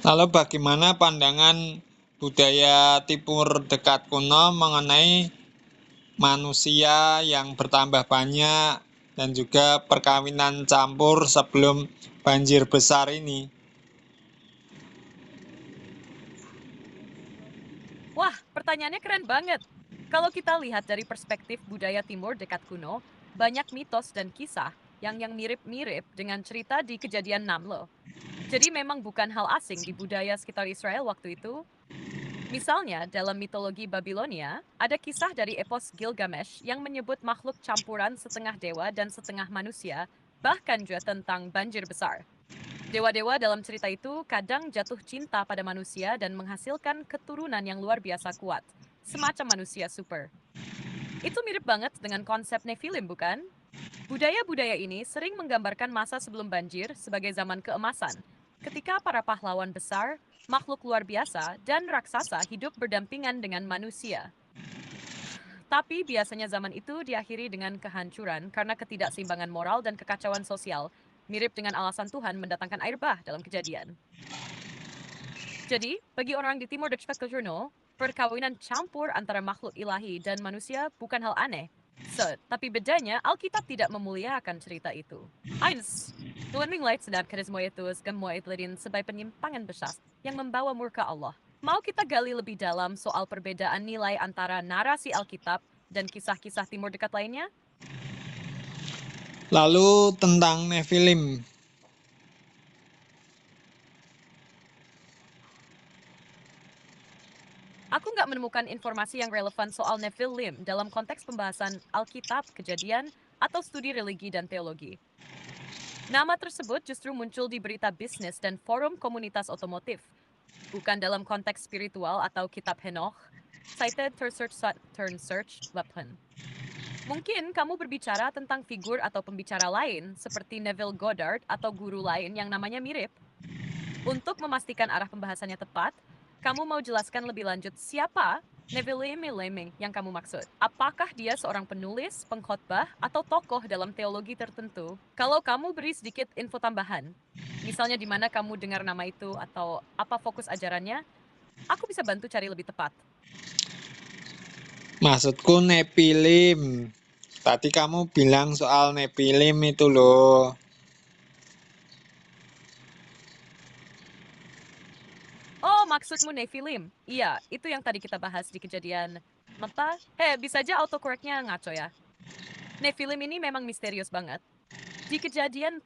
Lalu bagaimana pandangan budaya Timur Dekat kuno mengenai manusia yang bertambah banyak dan juga perkawinan campur sebelum banjir besar ini? Wah, pertanyaannya keren banget. Kalau kita lihat dari perspektif budaya Timur Dekat kuno, banyak mitos dan kisah yang mirip-mirip dengan cerita di Kejadian 6 loh. Jadi memang bukan hal asing di budaya sekitar Israel waktu itu. Misalnya, dalam mitologi Babilonia, ada kisah dari epos Gilgamesh yang menyebut makhluk campuran setengah dewa dan setengah manusia, bahkan juga tentang banjir besar. Dewa-dewa dalam cerita itu kadang jatuh cinta pada manusia dan menghasilkan keturunan yang luar biasa kuat, semacam manusia super. Itu mirip banget dengan konsep Nephilim, bukan? Budaya-budaya ini sering menggambarkan masa sebelum banjir sebagai zaman keemasan, ketika para pahlawan besar, makhluk luar biasa, dan raksasa hidup berdampingan dengan manusia. Tapi biasanya zaman itu diakhiri dengan kehancuran karena ketidakseimbangan moral dan kekacauan sosial, mirip dengan alasan Tuhan mendatangkan air bah dalam kejadian. Jadi, bagi orang di Timur Dekat kuno, perkawinan campur antara makhluk ilahi dan manusia bukan hal aneh. Tapi bedanya, Alkitab tidak memuliakan cerita itu. Eins, Tuhan light sedap semua itu semua itu sebagai penyimpangan besar yang membawa murka Allah. Mau kita gali lebih dalam soal perbedaan nilai antara narasi Alkitab dan kisah-kisah Timur Dekat lainnya? Lalu tentang Nephilim, Aku nggak menemukan informasi yang relevan soal Nephilim dalam konteks pembahasan Alkitab, Kejadian, atau studi religi dan teologi. Nama tersebut justru muncul di berita bisnis dan forum komunitas otomotif, bukan dalam konteks spiritual atau kitab Henoch. Cited turn search weapon. Mungkin kamu berbicara tentang figur atau pembicara lain, seperti Neville Goddard atau guru lain yang namanya mirip. Untuk memastikan arah pembahasannya tepat, kamu mau jelaskan lebih lanjut siapa Neville Leming yang kamu maksud? Apakah dia seorang penulis, pengkhotbah, atau tokoh dalam teologi tertentu? Kalau kamu beri sedikit info tambahan, misalnya di mana kamu dengar nama itu atau apa fokus ajarannya, aku bisa bantu cari lebih tepat. maksudku Nephilim. Tadi kamu bilang soal Nephilim itu loh. Oh, maksudmu Nephilim? Iya, itu yang tadi kita bahas di kejadian. Apa? Bisa aja autocorrectnya ngaco ya. Nephilim ini memang misterius banget. Di kejadian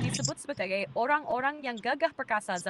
disebut sebagai orang-orang yang gagah perkasa zaman